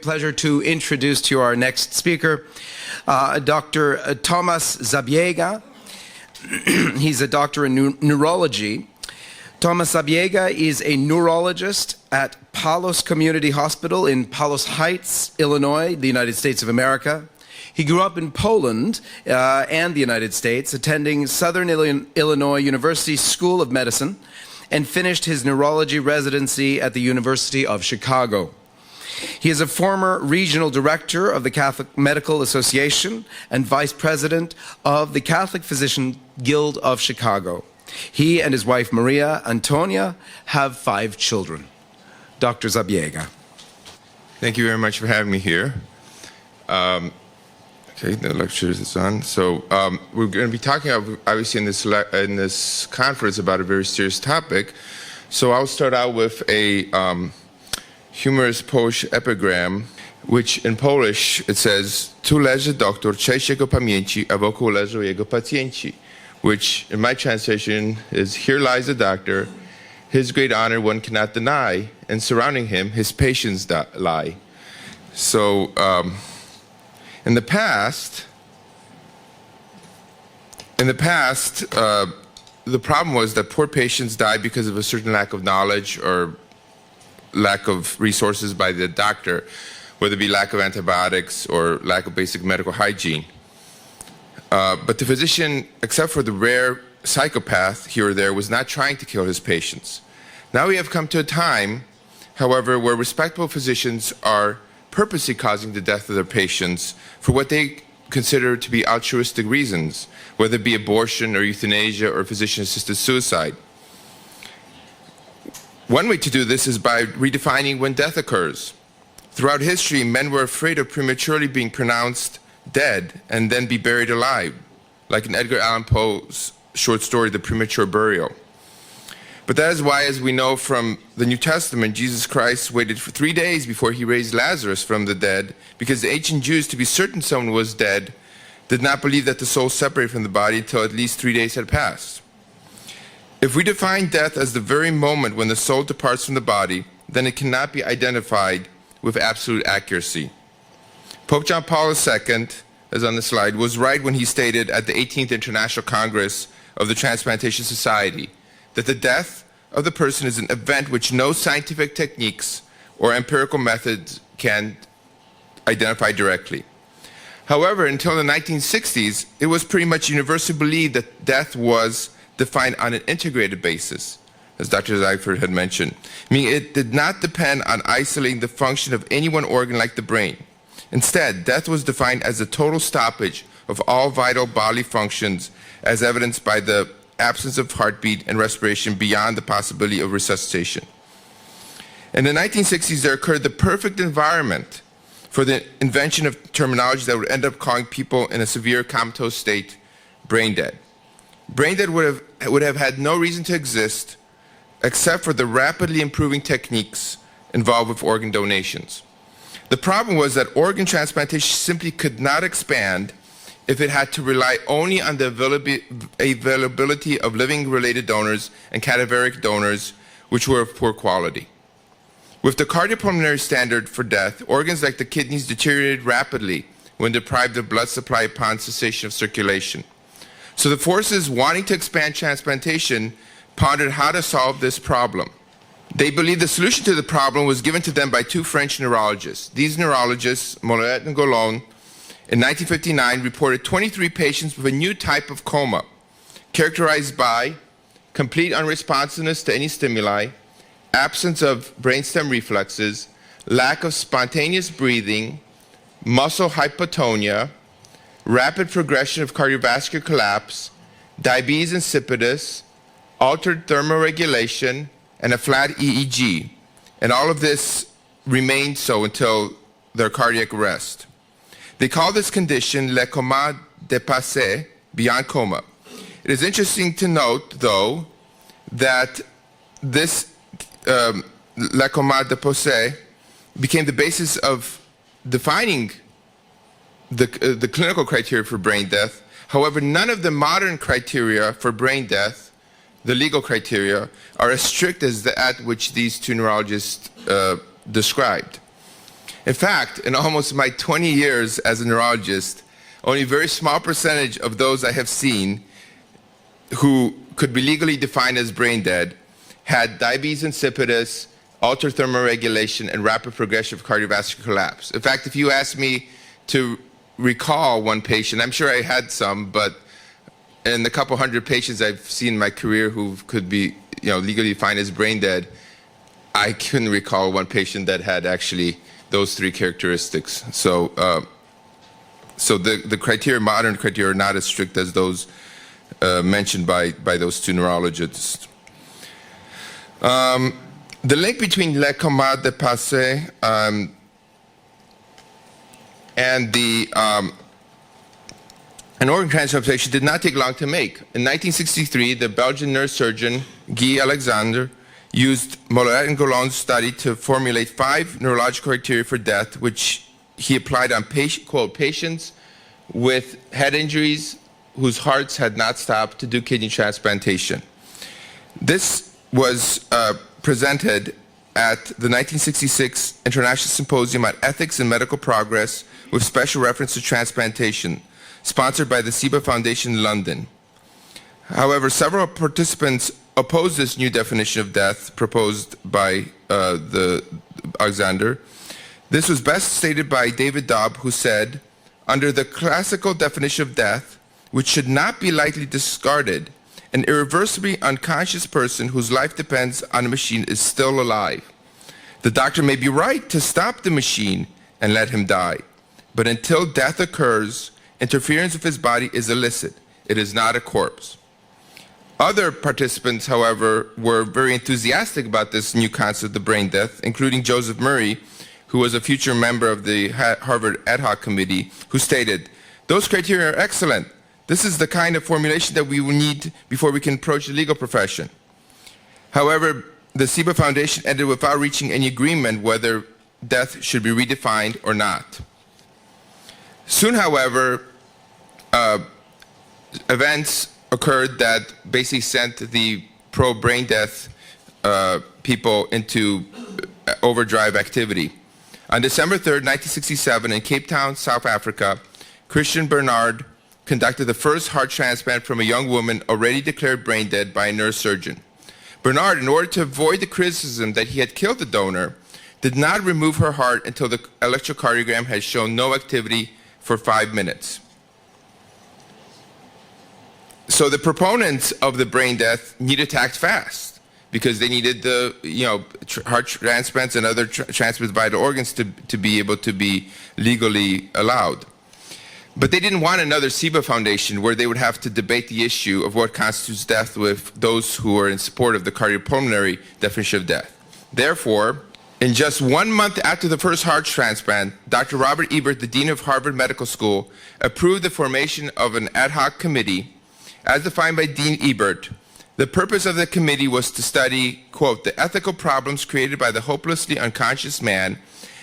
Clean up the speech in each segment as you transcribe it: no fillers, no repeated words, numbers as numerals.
pleasure to introduce to you our next speaker, Dr. Thomas Zabiega. He's a doctor in neurology. Thomas Zabiega is a neurologist at Palos Community Hospital in Palos Heights, Illinois, the United States of America. He grew up in Poland and the United States, attending Southern Illinois University School of Medicine, and finished his neurology residency at the University of Chicago. He is a former regional director of the Catholic Medical Association and vice president of the Catholic Physician Guild of Chicago. He and his wife Maria Antonia have 5 children. Dr. Zabiega. Thank you very much for having me here. Okay, the lecture is on. So we're going to be talking, obviously, in this conference about a very serious topic. So I'll start out with a humorous Polish epigram, which in Polish it says, "Tu leży doktor, cześć jego pamięci, a wokół leżą jego pacjenci," which in my translation is, "Here lies the doctor, his great honor one cannot deny, and surrounding him his patients lie." So in the past, the problem was that poor patients died because of a certain lack of knowledge or lack of resources by the doctor, whether it be lack of antibiotics or lack of basic medical hygiene. But the physician, except for the rare psychopath here or there, was not trying to kill his patients. Now we have come to a time, however, where respectable physicians are purposely causing the death of their patients for what they consider to be altruistic reasons, whether it be abortion or euthanasia or physician-assisted suicide. One way to do this is by redefining when death occurs. Throughout history, men were afraid of prematurely being pronounced dead and then be buried alive, like in Edgar Allan Poe's short story, The Premature Burial. But that is why, as we know from the New Testament, Jesus Christ waited for 3 days before he raised Lazarus from the dead, because the ancient Jews, to be certain someone was dead, did not believe that the soul separated from the body until at least 3 days had passed. If we define death as the very moment when the soul departs from the body, then it cannot be identified with absolute accuracy. Pope John Paul II, as on the slide, was right when he stated at the 18th International Congress of the Transplantation Society that the death of the person is an event which no scientific techniques or empirical methods can identify directly. However, until the 1960s, it was pretty much universally believed that death was defined on an integrated basis, as Dr. Seifert had mentioned, meaning it did not depend on isolating the function of any one organ like the brain. Instead, death was defined as the total stoppage of all vital bodily functions, as evidenced by the absence of heartbeat and respiration beyond the possibility of resuscitation. In the 1960s, there occurred the perfect environment for the invention of terminology that would end up calling people in a severe comatose state brain dead. Brain dead would have had no reason to exist except for the rapidly improving techniques involved with organ donations. The problem was that organ transplantation simply could not expand if it had to rely only on the availability of living-related donors and cadaveric donors, which were of poor quality. With the cardiopulmonary standard for death, organs like the kidneys deteriorated rapidly when deprived of blood supply upon cessation of circulation. So the forces wanting to expand transplantation pondered how to solve this problem. They believed the solution to the problem was given to them by 2 French neurologists. These neurologists, Mollet and Gollon, in 1959 reported 23 patients with a new type of coma, characterized by complete unresponsiveness to any stimuli, absence of brainstem reflexes, lack of spontaneous breathing, muscle hypotonia, rapid progression of cardiovascular collapse, diabetes insipidus, altered thermoregulation, and a flat EEG. And all of this remained so until their cardiac arrest. They call this condition le coma dépassé, beyond coma. It is interesting to note, though, that this le coma dépassé became the basis of defining the clinical criteria for brain death. However, none of the modern criteria for brain death, the legal criteria, are as strict as that which these 2 neurologists described. In fact, in almost my 20 years as a neurologist, only a very small percentage of those I have seen who could be legally defined as brain dead had diabetes insipidus, altered thermoregulation, and rapid progression of cardiovascular collapse. In fact, if you ask me to recall one patient, I'm sure I had some, but in the couple hundred patients I've seen in my career who could be legally defined as brain dead, I couldn't recall one patient that had actually those three characteristics. So, the criteria, modern criteria, are not as strict as those mentioned by those two neurologists. The link between le coma de passé and the an organ transplantation did not take long to make. In 1963, the Belgian neurosurgeon Guy Alexander used Molleret and Goulon's study to formulate 5 neurological criteria for death, which he applied on quote, patients with head injuries whose hearts had not stopped to do kidney transplantation. This was presented at the 1966 International Symposium on Ethics and Medical Progress with special reference to transplantation, sponsored by the CIBA Foundation in London. However, several participants opposed this new definition of death proposed by Alexander. This was best stated by David Dobb, who said, under the classical definition of death, which should not be lightly discarded, an irreversibly unconscious person whose life depends on a machine is still alive. The doctor may be right to stop the machine and let him die, but until death occurs, interference with his body is illicit. It is not a corpse. Other participants, however, were very enthusiastic about this new concept of brain death, including Joseph Murray, who was a future member of the Harvard Ad Hoc Committee, who stated, "Those criteria are excellent. This is the kind of formulation that we will need before we can approach the legal profession." However, the CIBA Foundation ended without reaching any agreement whether death should be redefined or not. Soon, however, events occurred that basically sent the pro-brain death people into overdrive activity. On December 3rd, 1967, in Cape Town, South Africa, Christian Bernard conducted the first heart transplant from a young woman already declared brain dead by a neurosurgeon. Bernard, in order to avoid the criticism that he had killed the donor, did not remove her heart until the electrocardiogram had shown no activity for 5 minutes. So the proponents of the brain death needed to act fast because they needed the heart transplants and other transplants of vital organs to be able to be legally allowed. But they didn't want another CIBA Foundation where they would have to debate the issue of what constitutes death with those who are in support of the cardiopulmonary definition of death. Therefore, in just 1 month after the first heart transplant, Dr. Robert Ebert, the Dean of Harvard Medical School, approved the formation of an ad hoc committee. As defined by Dean Ebert, the purpose of the committee was to study, quote, the ethical problems created by the hopelessly unconscious man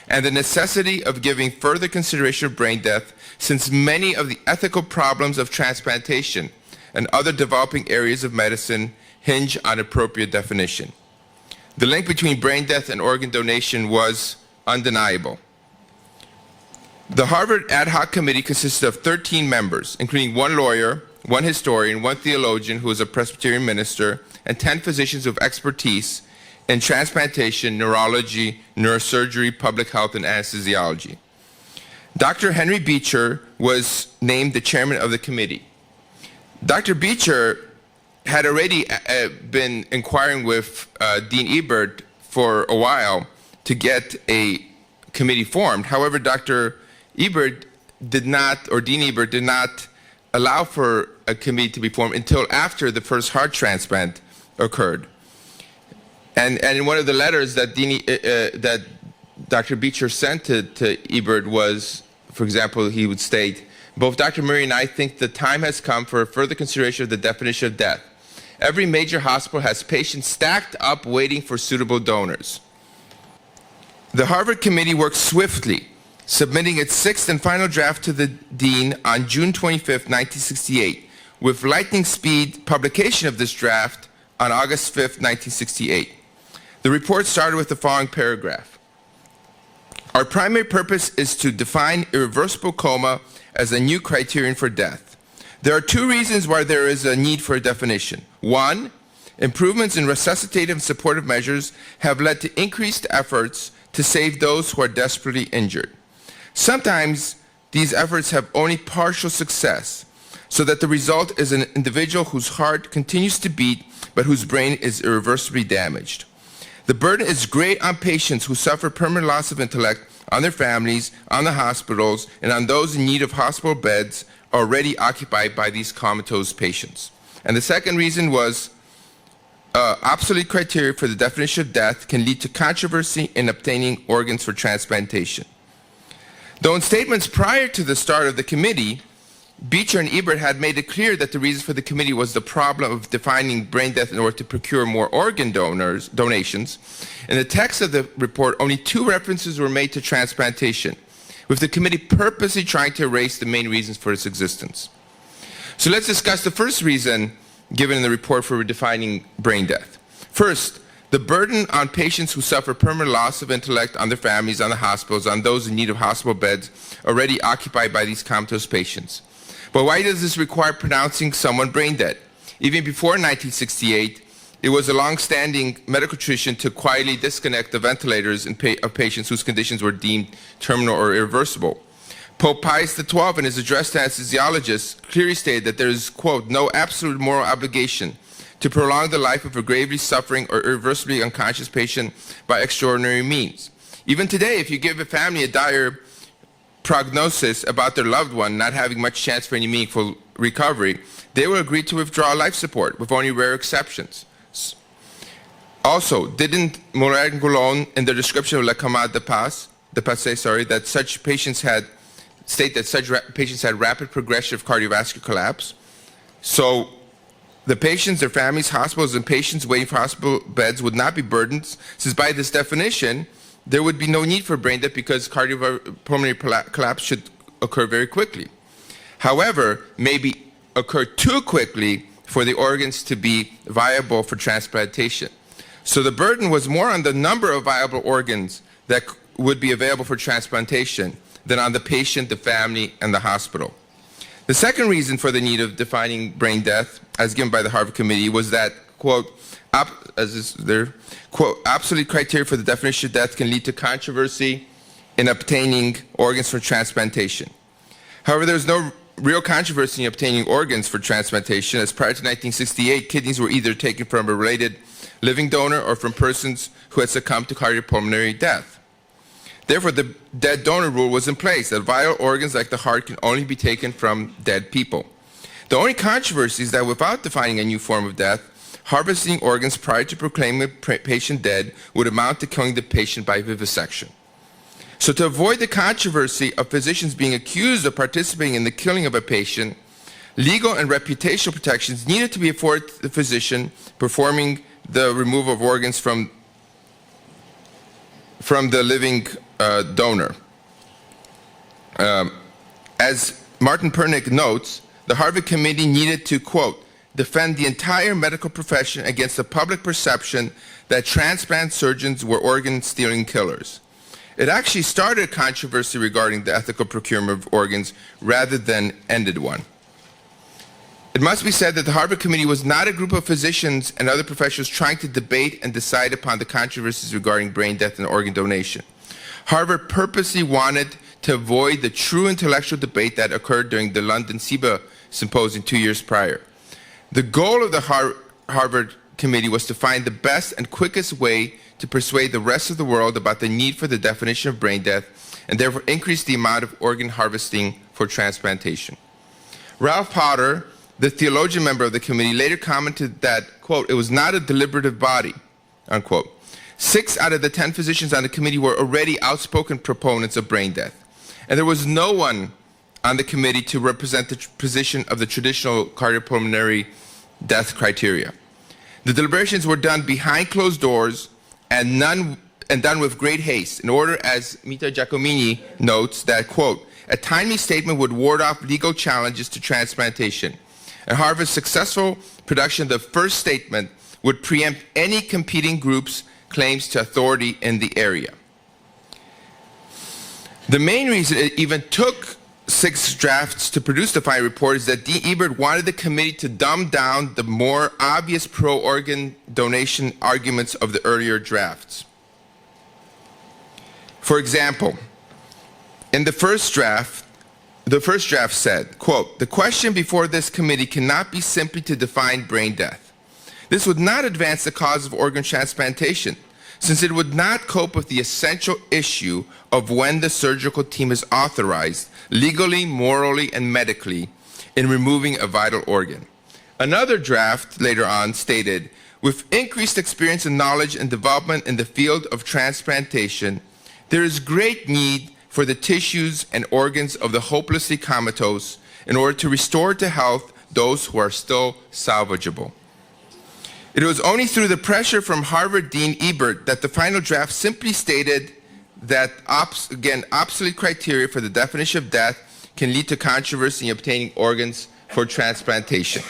and the necessity of giving further consideration of brain death, since many of the ethical problems of transplantation and other developing areas of medicine hinge on appropriate definition. The link between brain death and organ donation was undeniable. The Harvard Ad Hoc Committee consisted of 13 members, including 1 lawyer, 1 historian, 1 theologian who was a Presbyterian minister, and 10 physicians with expertise in transplantation, neurology, neurosurgery, public health, and anesthesiology. Dr. Henry Beecher was named the chairman of the committee. Dr. Beecher had already been inquiring with Dean Ebert for a while to get a committee formed. However, Dr. Ebert did not, or Dean Ebert did not allow for a committee to be formed until after the first heart transplant occurred. And in one of the letters that that Dr. Beecher sent to Ebert was, for example, he would state, both Dr. Murray and I think the time has come for a further consideration of the definition of death. Every major hospital has patients stacked up waiting for suitable donors. The Harvard Committee worked swiftly, submitting its 6th and final draft to the Dean on June 25, 1968, with lightning speed publication of this draft on August 5, 1968. The report started with the following paragraph. Our primary purpose is to define irreversible coma as a new criterion for death. There are two reasons why there is a need for a definition. One, improvements in resuscitative and supportive measures have led to increased efforts to save those who are desperately injured. Sometimes these efforts have only partial success, so that the result is an individual whose heart continues to beat but whose brain is irreversibly damaged. The burden is great on patients who suffer permanent loss of intellect, on their families, on the hospitals, and on those in need of hospital beds already occupied by these comatose patients. And the second reason was obsolete criteria for the definition of death can lead to controversy in obtaining organs for transplantation. Though in statements prior to the start of the committee, Beecher and Ebert had made it clear that the reason for the committee was the problem of defining brain death in order to procure more organ donations. In the text of the report, only 2 references were made to transplantation, with the committee purposely trying to erase the main reasons for its existence. So let's discuss the first reason given in the report for redefining brain death. First, the burden on patients who suffer permanent loss of intellect, on their families, on the hospitals, on those in need of hospital beds already occupied by these comatose patients. But why does this require pronouncing someone brain dead? Even before 1968, it was a long-standing medical tradition to quietly disconnect the ventilators of patients whose conditions were deemed terminal or irreversible. Pope Pius XII, in his address to anesthesiologists, clearly stated that there is, quote, no absolute moral obligation to prolong the life of a gravely suffering or irreversibly unconscious patient by extraordinary means. Even today, if you give a family a dire prognosis about their loved one not having much chance for any meaningful recovery, they will agree to withdraw life support, with only rare exceptions. Also, didn't Moulin-Goulon, in the description of La Coma de Passe, that such patients had patients had rapid progression of cardiovascular collapse? So the patients, their families, hospitals, and patients waiting for hospital beds would not be burdened, since by this definition, there would be no need for brain death because cardiopulmonary collapse should occur very quickly. However, maybe occur too quickly for the organs to be viable for transplantation. So the burden was more on the number of viable organs that would be available for transplantation than on the patient, the family, and the hospital. The second reason for the need of defining brain death, as given by the Harvard Committee, was that, quote, quote, absolute criteria for the definition of death can lead to controversy in obtaining organs for transplantation. However, there was no real controversy in obtaining organs for transplantation, as prior to 1968, kidneys were either taken from a related living donor or from persons who had succumbed to cardiopulmonary death. Therefore, the dead donor rule was in place, that vital organs like the heart can only be taken from dead people. The only controversy is that without defining a new form of death, harvesting organs prior to proclaiming a patient dead would amount to killing the patient by vivisection. So to avoid the controversy of physicians being accused of participating in the killing of a patient, legal and reputational protections needed to be afforded to the physician performing the removal of organs from the living donor. As Martin Pernick notes, the Harvard Committee needed to, quote, defend the entire medical profession against the public perception that transplant surgeons were organ-stealing killers. It actually started a controversy regarding the ethical procurement of organs rather than ended one. It must be said that the Harvard Committee was not a group of physicians and other professionals trying to debate and decide upon the controversies regarding brain death and organ donation. Harvard purposely wanted to avoid the true intellectual debate that occurred during the London SIBA Symposium 2 years prior. The goal of the Harvard Committee was to find the best and quickest way to persuade the rest of the world about the need for the definition of brain death and therefore increase the amount of organ harvesting for transplantation. Ralph Potter, the theologian member of the committee, later commented that, quote, it was not a deliberative body, unquote. 6 out of the 10 physicians on the committee were already outspoken proponents of brain death, and there was no one on the committee to represent the position of the traditional cardiopulmonary death criteria. The deliberations were done behind closed doors and done with great haste in order, as Mita Giacomini notes, that, quote, a timely statement would ward off legal challenges to transplantation, and Harvard's successful production of the first statement would preempt any competing groups' claims to authority in the area. The main reason it even took 6 drafts to produce the final report is that Dean Ebert wanted the committee to dumb down the more obvious pro-organ donation arguments of the earlier drafts. For example, in the first draft said, quote, "The question before this committee cannot be simply to define brain death. This would not advance the cause of organ transplantation, since it would not cope with the essential issue of when the surgical team is authorized, legally, morally, and medically, in removing a vital organ." Another draft later on stated, "With increased experience and knowledge and development in the field of transplantation, there is great need for the tissues and organs of the hopelessly comatose in order to restore to health those who are still salvageable." It was only through the pressure from Harvard Dean Ebert that the final draft simply stated that, again, obsolete criteria for the definition of death can lead to controversy in obtaining organs for transplantation.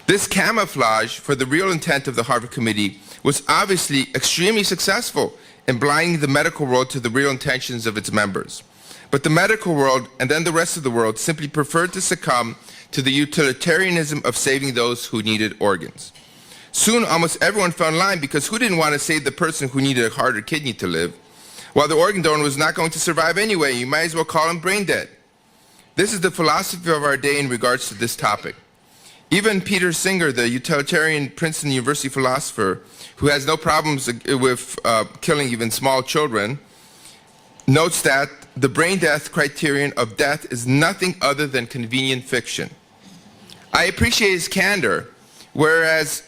This camouflage for the real intent of the Harvard Committee was obviously extremely successful in blinding the medical world to the real intentions of its members. But the medical world, and then the rest of the world, simply preferred to succumb to the utilitarianism of saving those who needed organs. Soon, almost everyone fell in line, because who didn't want to save the person who needed a heart or kidney to live? While the organ donor was not going to survive anyway, you might as well call him brain dead. This is the philosophy of our day in regards to this topic. Even Peter Singer, the utilitarian Princeton University philosopher, who has no problems with killing even small children, notes that the brain death criterion of death is nothing other than convenient fiction. I appreciate his candor, whereas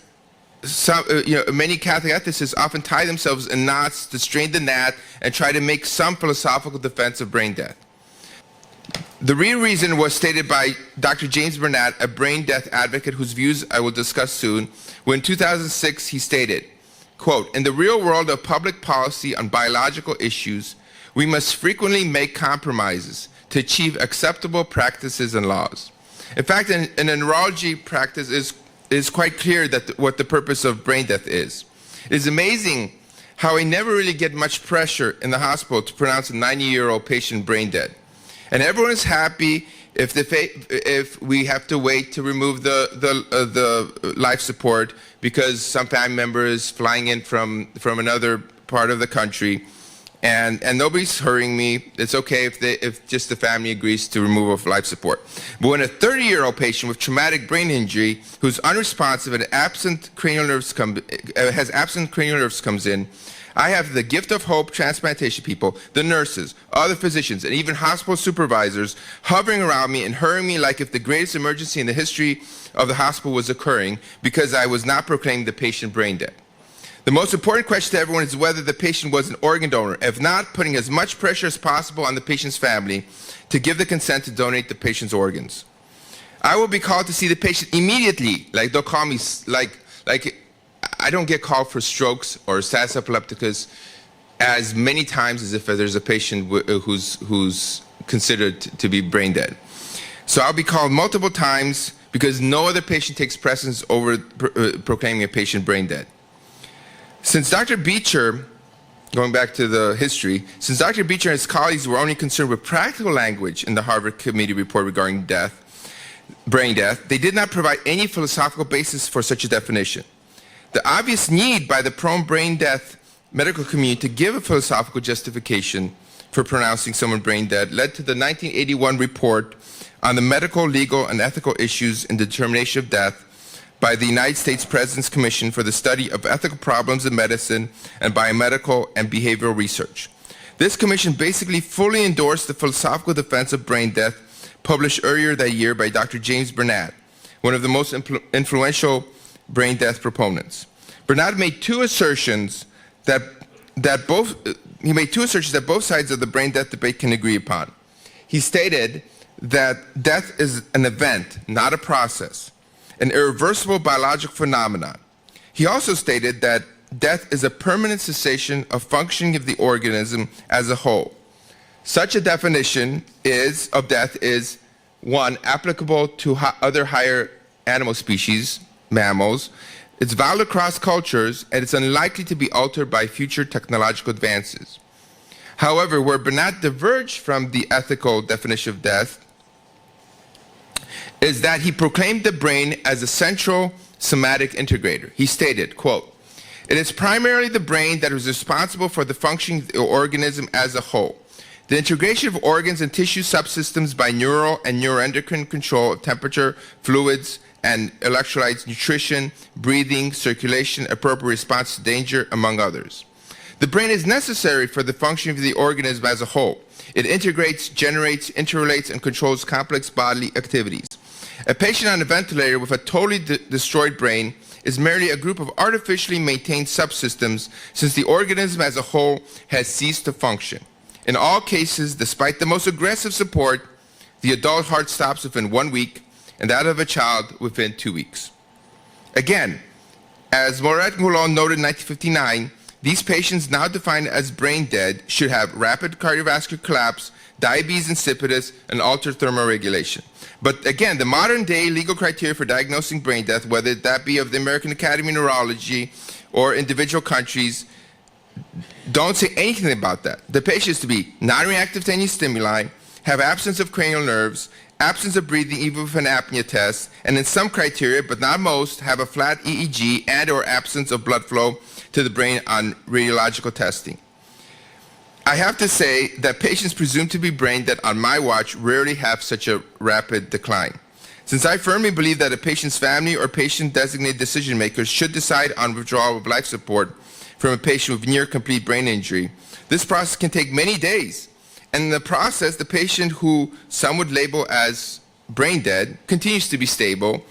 many Catholic ethicists often tie themselves in knots to strain the gnat and try to make some philosophical defense of brain death. The real reason was stated by Dr. James Burnett, a brain death advocate whose views I will discuss soon, when in 2006 he stated, quote, "In the real world of public policy on biological issues, we must frequently make compromises to achieve acceptable practices and laws." In fact, in a neurology practice is quite clear that what the purpose of brain death is. It is amazing how we never really get much pressure in the hospital to pronounce a 90-year-old patient brain dead. And everyone is happy if we have to wait to remove the life support because some family member is flying in from another part of the country, and nobody's hurrying me. It's okay if just the family agrees to remove of life support. But when a 30-year-old patient with traumatic brain injury who's unresponsive and has absent cranial nerves comes in, I have the gift of hope transplantation people, the nurses, other physicians, and even hospital supervisors hovering around me and hurrying me like if the greatest emergency in the history of the hospital was occurring because I was not proclaiming the patient brain dead. The most important question to everyone is whether the patient was an organ donor, if not, putting as much pressure as possible on the patient's family to give the consent to donate the patient's organs. I will be called to see the patient immediately, like they'll call me, like I don't get called for strokes or status epilepticus as many times as if there's a patient who's considered to be brain dead. So I'll be called multiple times because no other patient takes precedence over proclaiming a patient brain dead. Since Dr. Beecher, going back to the history, since Dr. Beecher and his colleagues were only concerned with practical language in the Harvard Committee report regarding brain death, they did not provide any philosophical basis for such a definition. The obvious need by the pro-brain death medical community to give a philosophical justification for pronouncing someone brain dead led to the 1981 report on the medical, legal, and ethical issues in determination of death by the United States President's Commission for the Study of Ethical Problems in Medicine and Biomedical and Behavioral Research. This commission basically fully endorsed the philosophical defense of brain death published earlier that year by Dr. James Burnett, one of the most influential brain death proponents. Burnett made two assertions that both sides of the brain death debate can agree upon. He stated that death is an event, not a process, an irreversible biological phenomenon. He also stated that death is a permanent cessation of functioning of the organism as a whole. Such a definition of death is, one, applicable to other higher animal species, mammals. It's valid across cultures, and it's unlikely to be altered by future technological advances. However, where Bernat diverged from the ethical definition of death is that he proclaimed the brain as a central somatic integrator. He stated, quote, "It is primarily the brain that is responsible for the functioning of the organism as a whole. The integration of organs and tissue subsystems by neural and neuroendocrine control of temperature, fluids, and electrolytes, nutrition, breathing, circulation, appropriate response to danger, among others. The brain is necessary for the functioning of the organism as a whole. It integrates, generates, interrelates, and controls complex bodily activities. A patient on a ventilator with a totally destroyed brain is merely a group of artificially maintained subsystems, since the organism as a whole has ceased to function. In all cases, despite the most aggressive support, the adult heart stops within 1 week, and that of a child within 2 weeks." Again, as Moret-Moulon noted in 1959, these patients, now defined as brain dead, should have rapid cardiovascular collapse, diabetes insipidus, and altered thermoregulation. But again, the modern-day legal criteria for diagnosing brain death, whether that be of the American Academy of Neurology or individual countries, don't say anything about that. The patient is to be non-reactive to any stimuli, have absence of cranial nerves, absence of breathing even with an apnea test, and in some criteria, but not most, have a flat EEG and or absence of blood flow to the brain on radiological testing. I have to say that patients presumed to be brain dead on my watch rarely have such a rapid decline. Since I firmly believe that a patient's family or patient-designated decision makers should decide on withdrawal of life support from a patient with near-complete brain injury, this process can take many days. And in the process, the patient, who some would label as brain dead, continues to be stable,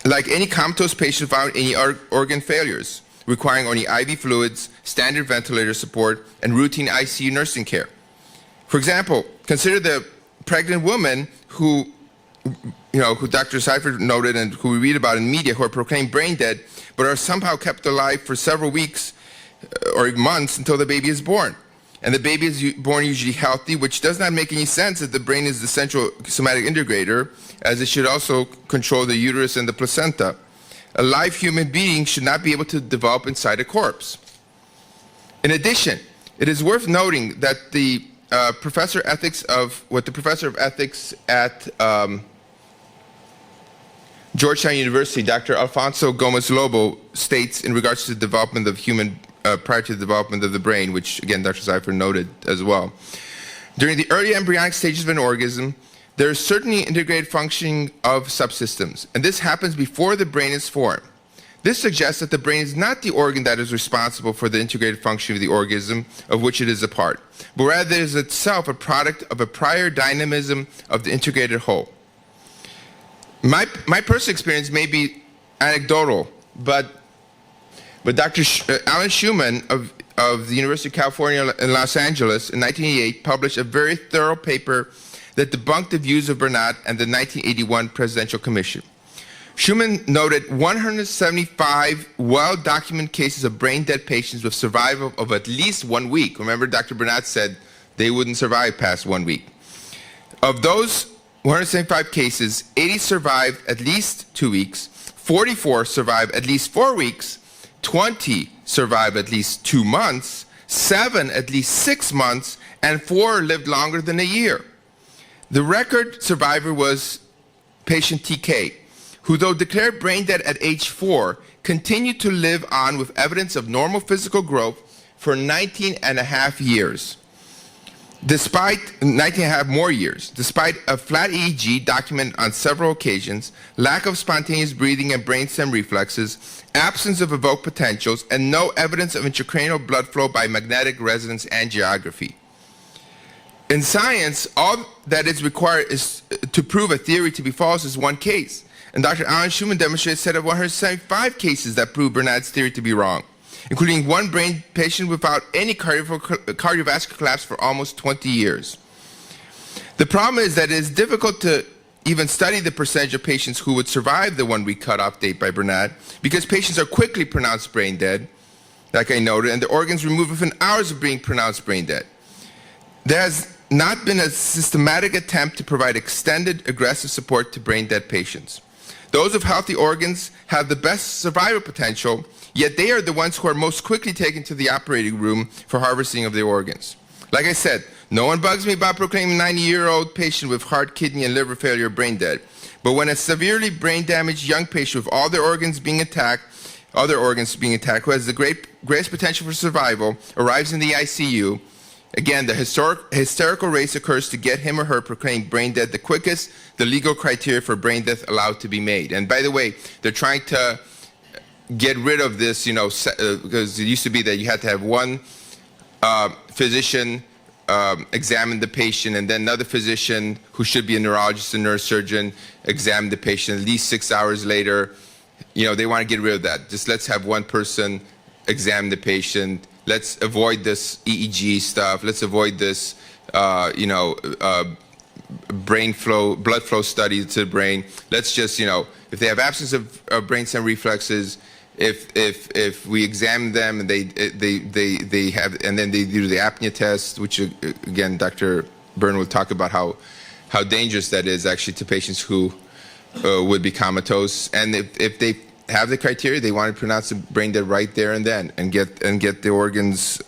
like any comatose patient without any organ failures, requiring only IV fluids, standard ventilator support, and routine ICU nursing care. For example, consider the pregnant woman who Dr. Seifert noted and who we read about in media, who are proclaimed brain dead, but are somehow kept alive for several weeks or months until the baby is born. And the baby is born usually healthy, which does not make any sense if the brain is the central somatic integrator, as it should also control the uterus and the placenta. A live human being should not be able to develop inside a corpse. In addition, it is worth noting that the professor of ethics at Georgetown University, Dr. Alfonso Gomez-Lobo, states in regards to the development of human prior to the development of the brain, which again Dr. Seifert noted as well. During the early embryonic stages of an organism, there is certainly integrated functioning of subsystems, and this happens before the brain is formed. This suggests that the brain is not the organ that is responsible for the integrated function of the organism of which it is a part, but rather it is itself a product of a prior dynamism of the integrated whole. My personal experience may be anecdotal, but Dr. Alan Schumann of the University of California in Los Angeles in 1988 published a very thorough paper that debunked the views of Bernat and the 1981 Presidential Commission. Schumann noted 175 well-documented cases of brain-dead patients with survival of at least 1 week. Remember, Dr. Bernat said they wouldn't survive past 1 week. Of those 175 cases, 80 survived at least 2 weeks, 44 survived at least 4 weeks, 20 survived at least 2 months, 7 at least 6 months, and 4 lived longer than a year. The record survivor was patient TK, who, though declared brain dead at age 4, continued to live on with evidence of normal physical growth for 19 and a half years. Despite 19 and a half more years, despite a flat EEG documented on several occasions, lack of spontaneous breathing and brainstem reflexes, absence of evoked potentials, and no evidence of intracranial blood flow by magnetic resonance angiography. In science, all that is required is to prove a theory to be false is one case. And Dr. Alan Schumann demonstrated a set of 175 cases that prove Bernat's theory to be wrong, including one brain patient without any cardiovascular collapse for almost 20 years. The problem is that it is difficult to even study the percentage of patients who would survive the 1 week cutoff date by Bernat, because patients are quickly pronounced brain dead, like I noted, and the organs removed within hours of being pronounced brain dead. There has not been a systematic attempt to provide extended aggressive support to brain dead patients. Those with healthy organs have the best survival potential, yet they are the ones who are most quickly taken to the operating room for harvesting of their organs. Like I said, no one bugs me about proclaiming a 90-year-old patient with heart, kidney, and liver failure brain dead. But when a severely brain-damaged young patient with all their organs being attacked, other organs being attacked, who has the greatest potential for survival, arrives in the ICU, again, the hysterical race occurs to get him or her proclaimed brain dead the quickest the legal criteria for brain death allowed to be made. And by the way, they're trying to get rid of this, because it used to be that you had to have one physician examine the patient, and then another physician, who should be a neurologist and neurosurgeon, examine the patient. At least 6 hours later, they want to get rid of that. Just let's have one person examine the patient. Let's avoid this EEG stuff. Let's avoid this, brain flow, blood flow studies to the brain. Let's just, if they have absence of brainstem reflexes, if we examine them and they have, and then they do the apnea test, which again, Dr. Byrne will talk about how dangerous that is actually to patients who would be comatose. And if they have the criteria, they want to pronounce the brain dead right there and then, and get the organs,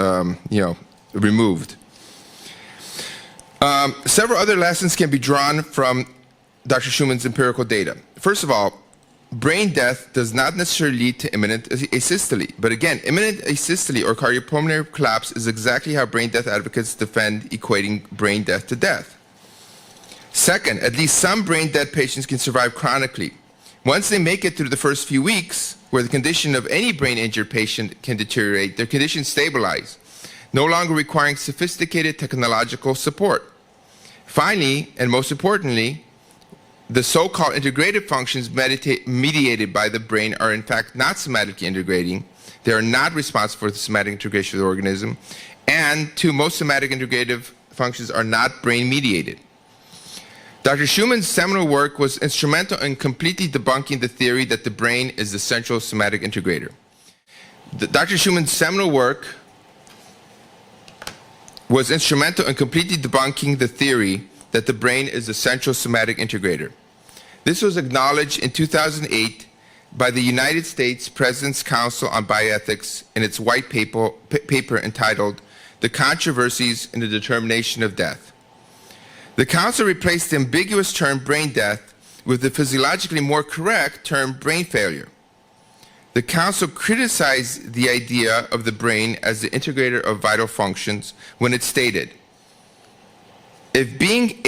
removed. Several other lessons can be drawn from Dr. Schumann's empirical data. First of all, brain death does not necessarily lead to imminent asystole. But again, imminent asystole or cardiopulmonary collapse is exactly how brain death advocates defend equating brain death to death. Second, at least some brain dead patients can survive chronically. Once they make it through the first few weeks, where the condition of any brain injured patient can deteriorate, their condition stabilize, no longer requiring sophisticated technological support. Finally, and most importantly, the so-called integrative functions mediated by the brain are in fact not somatically integrating. They are not responsible for the somatic integration of the organism. And two, most somatic integrative functions are not brain mediated. Dr. Schumann's seminal work was instrumental in completely debunking the theory that the brain is the central somatic integrator. Dr. Schumann's seminal work was instrumental in completely debunking the theory that the brain is the central somatic integrator. This was acknowledged in 2008 by the United States President's Council on Bioethics in its white paper entitled "The Controversies in the Determination of Death." The Council replaced the ambiguous term brain death with the physiologically more correct term brain failure. The Council criticized the idea of the brain as the integrator of vital functions when it stated, if being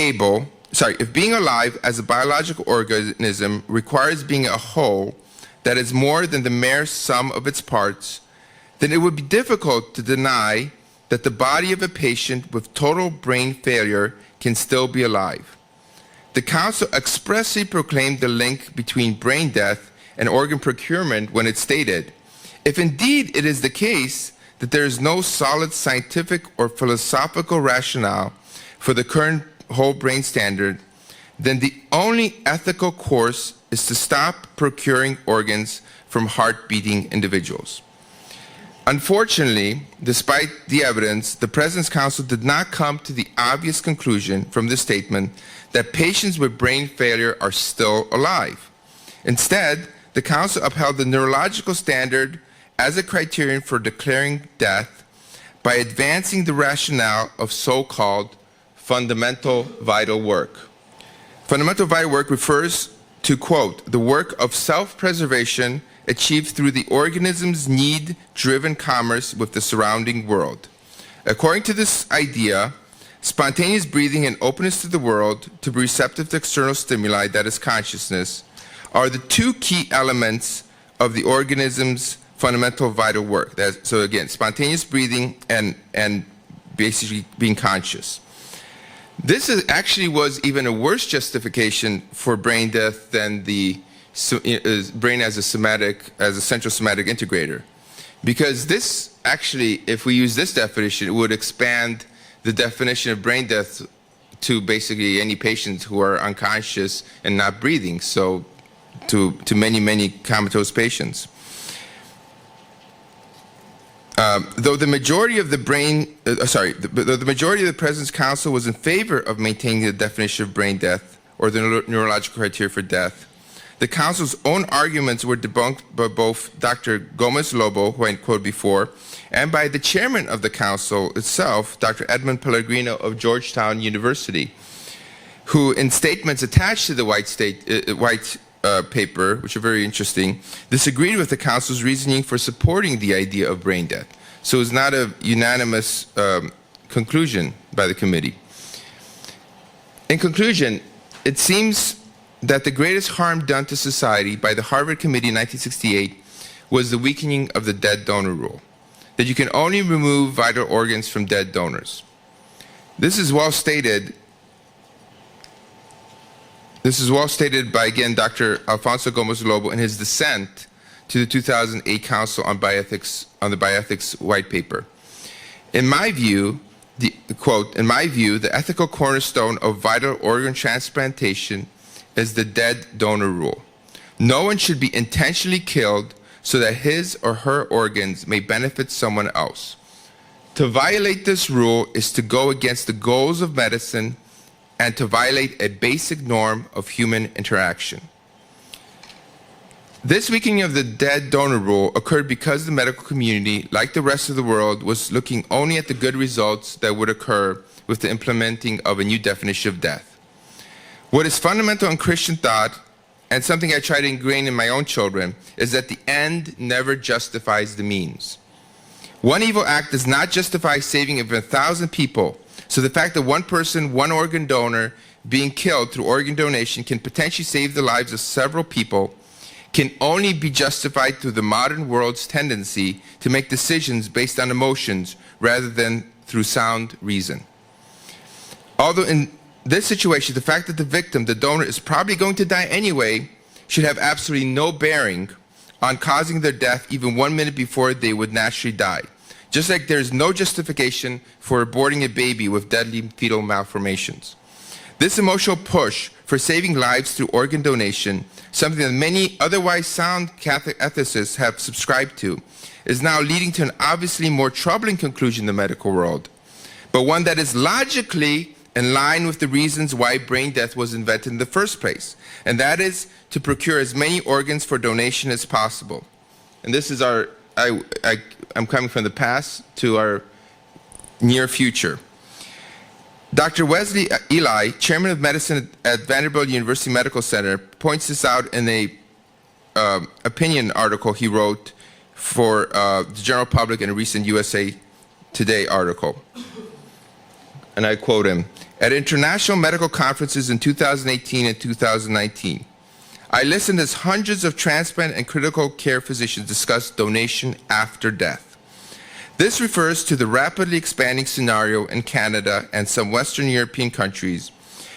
alive as a biological organism requires being a whole that is more than the mere sum of its parts, then it would be difficult to deny that the body of a patient with total brain failure can still be alive. The Council expressly proclaimed the link between brain death and organ procurement when it stated, if indeed it is the case that there is no solid scientific or philosophical rationale for the current whole brain standard, then the only ethical course is to stop procuring organs from heart-beating individuals. Unfortunately, despite the evidence, the President's Council did not come to the obvious conclusion from this statement that patients with brain failure are still alive. Instead, the Council upheld the neurological standard as a criterion for declaring death by advancing the rationale of so-called fundamental vital work. Fundamental vital work refers to, quote, the work of self-preservation achieved through the organism's need-driven commerce with the surrounding world. According to this idea, spontaneous breathing and openness to the world to be receptive to external stimuli, that is consciousness, are the two key elements of the organism's fundamental vital work. So again, spontaneous breathing and basically being conscious. This actually was even a worse justification for brain death than the brain as a central somatic integrator. Because this actually, if we use this definition, it would expand the definition of brain death to basically any patients who are unconscious and not breathing, so to many comatose patients. Though the majority of the President's Council was in favor of maintaining the definition of brain death or the neurological criteria for death, the Council's own arguments were debunked by both Dr. Gomez-Lobo, who I quoted before, and by the chairman of the Council itself, Dr. Edmund Pellegrino of Georgetown University, who in statements attached to the White paper, which are very interesting, disagreed with the Council's reasoning for supporting the idea of brain death. So it was not a unanimous conclusion by the committee. In conclusion, it seems that the greatest harm done to society by the Harvard Committee in 1968 was the weakening of the dead donor rule, that you can only remove vital organs from dead donors. This is well stated. This is well stated by, again, Dr. Alfonso Gomez-Lobo in his dissent to the 2008 Council on Bioethics, on the Bioethics white paper. In my view, quote, in my view, the ethical cornerstone of vital organ transplantation is the dead donor rule. No one should be intentionally killed so that his or her organs may benefit someone else. To violate this rule is to go against the goals of medicine and to violate a basic norm of human interaction. This weakening of the dead donor rule occurred because the medical community, like the rest of the world, was looking only at the good results that would occur with the implementing of a new definition of death. What is fundamental in Christian thought, and something I try to ingrain in my own children, is that the end never justifies the means. One evil act does not justify saving over 1,000 people. So the fact that one person, one organ donor, being killed through organ donation can potentially save the lives of several people can only be justified through the modern world's tendency to make decisions based on emotions rather than through sound reason. Although in this situation, the fact that the victim, the donor, is probably going to die anyway, should have absolutely no bearing on causing their death even 1 minute before they would naturally die. Just like there's no justification for aborting a baby with deadly fetal malformations. This emotional push for saving lives through organ donation, something that many otherwise sound Catholic ethicists have subscribed to, is now leading to an obviously more troubling conclusion in the medical world, but one that is logically in line with the reasons why brain death was invented in the first place, and that is to procure as many organs for donation as possible. And this is our, I'm coming from the past to our near future. Dr. Wesley Eli, chairman of medicine at Vanderbilt University Medical Center, points this out in a opinion article he wrote for the general public in a recent USA Today article. And I quote him, "At international medical conferences in 2018 and 2019, I listened as hundreds of transplant and critical care physicians discuss donation after death. This refers to the rapidly expanding scenario in Canada and some Western European countries,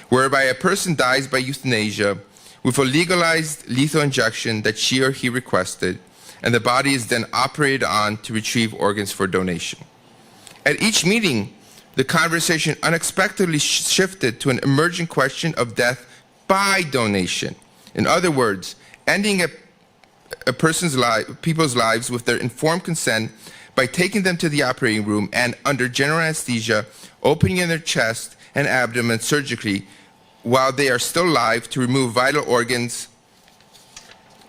whereby a person dies by euthanasia with a legalized lethal injection that she or he requested, and the body is then operated on to retrieve organs for donation. At each meeting, the conversation unexpectedly shifted to an emergent question of death by donation. In other words, ending a person's people's lives with their informed consent by taking them to the operating room and, under general anesthesia, opening in their chest and abdomen surgically while they are still alive to remove vital organs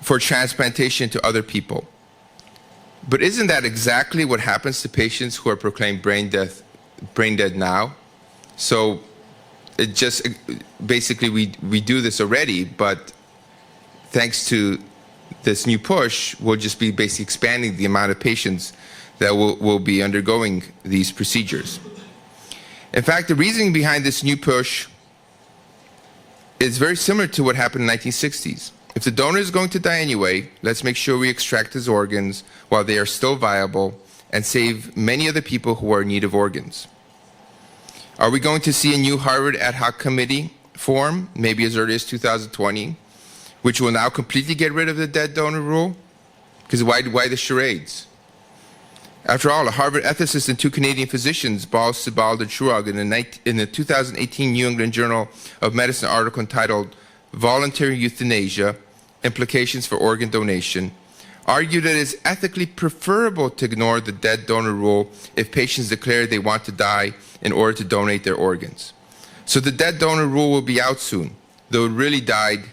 for transplantation to other people. But isn't that exactly what happens to patients who are proclaimed brain dead now? So it just basically we do this already, but thanks to this new push, we'll just be basically expanding the amount of patients that will be undergoing these procedures. In fact, the reasoning behind this new push is very similar to what happened in the 1960s. If the donor is going to die anyway, let's make sure we extract his organs while they are still viable and save many other people who are in need of organs. Are we going to see a new Harvard ad hoc committee form, maybe as early as 2020, which will now completely get rid of the dead donor rule? Because why the charades? After all, a Harvard ethicist and two Canadian physicians, Ball, Sebald, and Schurag, in the 2018 New England Journal of Medicine article entitled Voluntary Euthanasia, Implications for Organ Donation, argued that it is ethically preferable to ignore the dead donor rule if patients declare they want to die in order to donate their organs. So the dead donor rule will be out soon, though it really died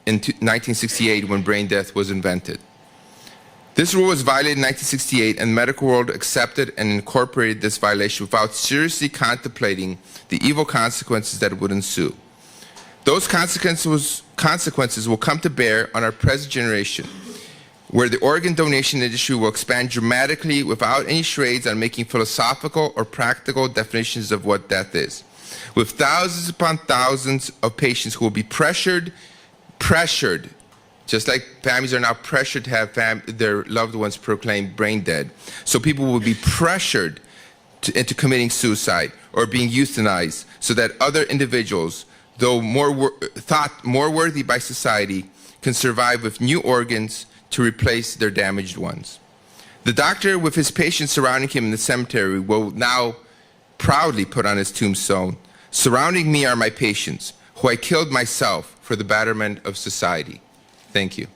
in 1968 when brain death was invented. This rule was violated in 1968, and the medical world accepted and incorporated this violation without seriously contemplating the evil consequences that would ensue. Those consequences will come to bear on our present generation, where the organ donation industry will expand dramatically without any charades on making philosophical or practical definitions of what death is, with thousands upon thousands of patients who will be pressured, just like families are now pressured to have their loved ones proclaimed brain dead. So people will be pressured into committing suicide or being euthanized so that other individuals, though thought more worthy by society, can survive with new organs to replace their damaged ones. The doctor with his patients surrounding him in the cemetery will now proudly put on his tombstone, "Surrounding me are my patients, who I killed myself for the betterment of society." Thank you.